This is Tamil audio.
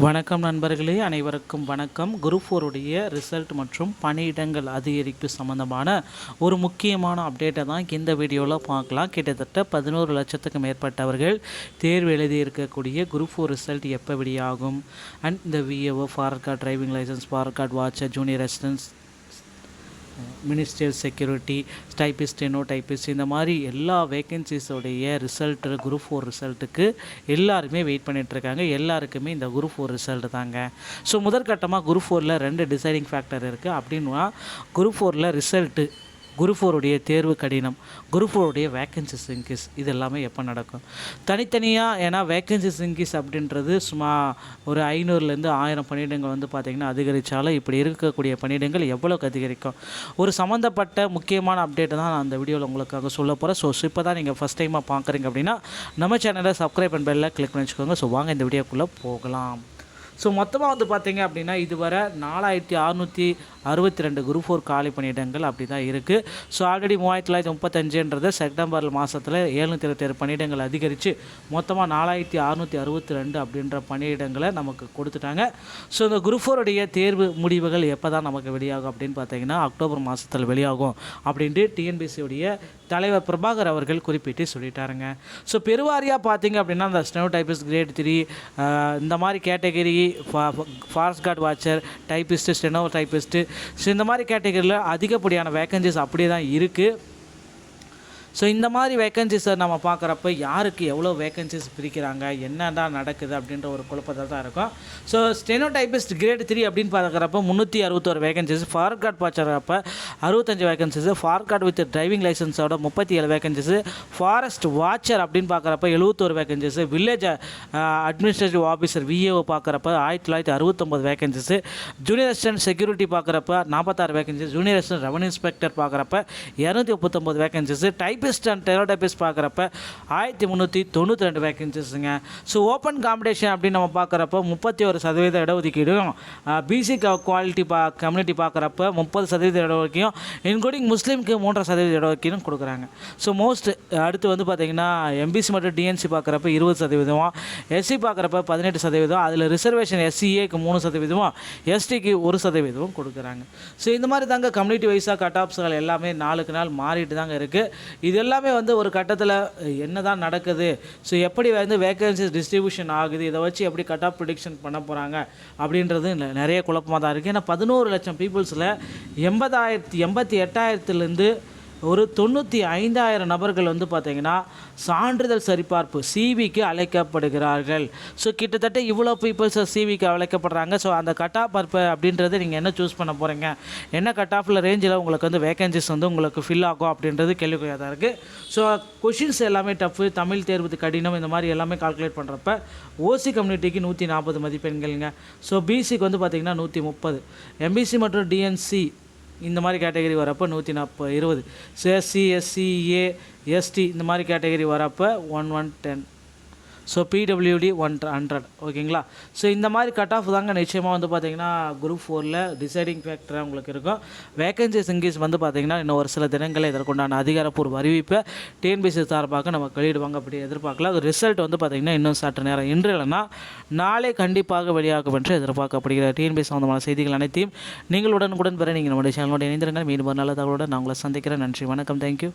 வணக்கம் நண்பர்களே, அனைவருக்கும் வணக்கம். குரூப் 4 உடைய ரிசல்ட் மற்றும் பணியிடங்கள் அதிகரிப்பு சம்மந்தமான ஒரு முக்கியமான அப்டேட்டை தான் இந்த வீடியோவில் பார்க்கலாம். கிட்டத்தட்ட 11 லட்சத்துக்கு மேற்பட்டவர்கள் தேர்வு எழுதியிருக்கக்கூடிய குரூப் 4 ரிசல்ட் எப்போ வெளியாகும், அண்ட் இந்த VAO, forest guard, driving licence, forest guard watcher, junior assistants, ministerial security, typist, steno typist, இந்த மாதிரி எல்லா வேக்கன்சிஸோடைய ரிசல்ட்டு குரூப் 4 ரிசல்ட்டுக்கு எல்லாருமே வெயிட் பண்ணிகிட்ருக்காங்க. எல்லாருக்குமே இந்த குரூப் 4 ரிசல்ட்டு தாங்க. ஸோ முதற்கட்டமாக குரூப் 4ல் 2 டிசைடிங் ஃபேக்டர் இருக்குது. அப்படின்னா குரூப் 4ல் ரிசல்ட்டு, குரூப் 4 உடைய தேர்வு கடினம், குரூப் 4 உடைய வேக்கன்சிஸ் இன்க்ரீஸ், இது எல்லாமே எப்போ நடக்கும் தனித்தனியாக. ஏன்னா வேக்கன்சிஸ் இன்க்ரீஸ் அப்படின்றது சும்மா ஒரு 500லேருந்து 1000 பணியிடங்கள் பார்த்திங்கன்னா அதிகரித்தாலும் இப்படி இருக்கக்கூடிய பணியிடங்கள் எவ்வளோக்கு அதிகரிக்கும், ஒரு சம்மந்தப்பட்ட முக்கியமான அப்டேட்டை தான் நான் அந்த வீடியோவில் உங்களுக்காக சொல்ல போகிறேன். ஸோ இப்போ தான் நீங்கள் ஃபஸ்ட் டைமாக பார்க்குறீங்க அப்படின்னா நம்ம சேனலை சப்ஸ்கிரைப் அண்ட் பெல்ல கிளிக் பண்ணி வச்சுக்கோங்க. ஸோ வாங்க இந்த வீடியோக்குள்ளே போகலாம். ஸோ மொத்தமாக பார்த்தீங்க அப்படின்னா இதுவரை 4662 குரூப் 4 காலி பணியிடங்கள் அப்படி தான் இருக்குது. ஸோ ஆல்ரெடி 3935 செப்டம்பர் மாதத்தில் 727 பணியிடங்கள் அதிகரித்து மொத்தமாக 4662 அப்படின்ற பணியிடங்களை நமக்கு கொடுத்துட்டாங்க. ஸோ இந்த குரூப் 4 உடைய தேர்வு முடிவுகள் எப்போ தான் நமக்கு வெளியாகும் அப்படின்னு பார்த்தீங்கன்னா அக்டோபர் மாதத்தில் வெளியாகும் அப்படின்ட்டு டிஎன்பிசியுடைய தலைவர் பிரபாகர் அவர்கள் குறிப்பிட்டு சொல்லிட்டாருங்க. ஸோ பெருவாரியாக பார்த்தீங்க அப்படின்னா இந்த ஸ்டெனோ டைப்பிஸ்ட் கிரேட் 3 இந்த மாதிரி category, forest card watcher, typist, steno typist, so இந்த மாதிரி கேட்டகரியில் அதிகப்படியான வேக்கன்சிஸ் அப்படியே தான் இருக்குது. ஸோ இந்த மாதிரி வேக்கன்சிஸை நம்ம பார்க்குறப்ப யாருக்கு எவ்வளோ வேக்கன்சிஸ் பிரிக்கிறாங்க, என்ன தான் நடக்குது அப்படின்ற ஒரு குழப்பத்தில் தான் இருக்கும். ஸோ ஸ்டெனோ டைப்பிஸ்ட் கிரேட் 3 அப்படின்னு பார்க்குறப்ப 361 வேகன்சிஸ், ஃபாரர் கார்டு பார்க்குறப்ப 65 vacancies, forest guard with driving லைசன்ஸோட 37 வேகன்சிஸ், ஃபாரஸ்ட் வாட்சர் அப்படின்னு பார்க்குறப்ப 71 vacancies, village administrative officer VAO பார்க்குறப்ப 1969 வேகன்சிஸ், ஜூனியர் அசிஸ்டன்ட் செக்யூரிட்டி பார்க்குறப்ப 46 vacancies, junior assistant revenue inspector பார்க்குறப்ப 239 வேகன்சிஸ், டைப்பிஸ்ட் அண்ட் டெரோடைப்பிஸ்ட் பார்க்குறப்ப 1392 வேகன்சிஸுங்க. ஸோ ஓப்பன் காம்படிஷன் அப்படின்னு நம்ம பார்க்குறப்ப 31% இடஒதுக்கீடும், பிசி குவாலிட்டி கம்யூனிட்டி பார்க்குறப்ப 30% இடஒதுக்கீடும், இன்க்ளூடிங் முஸ்லீமுக்கு 3% இடஒதுக்கீடும் கொடுக்குறாங்க. ஸோ மோஸ்ட் அடுத்து பார்த்திங்கன்னா எம்பிசி மற்றும் டிஎன்சி பார்க்குறப்ப 20%, எஸ்சி பார்க்குறப்ப 18%, அதில் ரிசர்வேஷன் எஸ்சிஏக்கு 3%, எஸ்டிக்கு 1% கொடுக்குறாங்க. ஸோ இந்த மாதிரி தாங்க கம்யூனிட்டி வைஸாக கட் ஆஃப்ஸ்கள் எல்லாமே நாளுக்கு நாள் மாறிட்டு தாங்க இருக்குது. இது எல்லாமே ஒரு கட்டத்தில் என்ன தான் நடக்குது, ஸோ எப்படி வேகன்சிஸ் டிஸ்ட்ரிபியூஷன் ஆகுது, இதை வச்சு எப்படி கட் ஆஃப் ப்ரிடிக்ஷன் பண்ண போகிறாங்க அப்படின்றது நிறைய குழப்பமாக தான் இருக்குது. ஏன்னா 11 லட்சம் பீப்புள்ஸில் 88,000லேருந்து ஒரு 95,000 நபர்கள் பார்த்திங்கன்னா சான்றிதழ் சரிபார்ப்பு சிவிக்கு அழைக்கப்படுகிறார்கள். ஸோ கிட்டத்தட்ட இவ்வளோ பீப்புள்ஸ் சிவிக்கு அழைக்கப்படுறாங்க. ஸோ அந்த கட் ஆஃப் அப்படின்றது நீங்கள் என்ன சூஸ் பண்ண போகிறீங்க, என்ன கட் ஆஃபில் ரேஞ்சில் உங்களுக்கு வேகன்சிஸ் உங்களுக்கு ஃபில் ஆகும் அப்படின்றது கேள்விக்குறியாக தான் இருக்குது. ஸோ கொஷின்ஸ் எல்லாமே டஃப்பு, தமிழ் தேர்வு கடினம், இந்த மாதிரி எல்லாமே கால்குலேட் பண்ணுறப்ப ஓசி கம்யூனிட்டிக்கு 140 மதிப்பெண்களுங்க. ஸோ பிசிக்கு பார்த்திங்கன்னா 130, எம்பிசி மற்றும் டிஎன்சி இந்த மாதிரி கேட்டகரி வரப்போ 120, எஸ்சி, எஸ்சிஏ, எஸ்டி இந்த மாதிரி கேட்டகரி வரப்போ 110, ஸோ பிடபிள்யூடி 100. ஓகேங்களா. ஸோ இந்த மாதிரி கட் ஆஃப் தாங்க நிச்சயமாக பார்த்திங்கன்னா குரூப் 4ல் டிசைடிங் ஃபேக்டராக உங்களுக்கு இருக்கும். வேகன்சிஸ் இன்க்ரீஸ் பார்த்திங்கன்னா இன்னும் ஒரு சில தினங்களில் இதற்குண்டான அதிகாரப்பூர்வ அறிவிப்பை டிஎன்பிசி சார்பாக நம்ம வெளியிடுவாங்க அப்படி எதிர்பார்க்கலாம். அது ரிசல்ட் பார்த்திங்கன்னா இன்னும் சற்று நேரம் இன்று இல்லைன்னா நாளை கண்டிப்பாக வெளியாகும் என்று எதிர்பார்க்கப்படுகிற டிஎன்பிசி சம்பந்தமான செய்திகள் அனைத்தையும் நீங்கள் உடனுக்குடன் பெற நீங்கள் நம்முடைய சேனலோட இணைந்திருங்கள். மீண்டும் ஒரு நல்ல தகவலுடன் நான் உங்களை சந்திக்கிறேன். நன்றி, வணக்கம், தேங்க்யூ.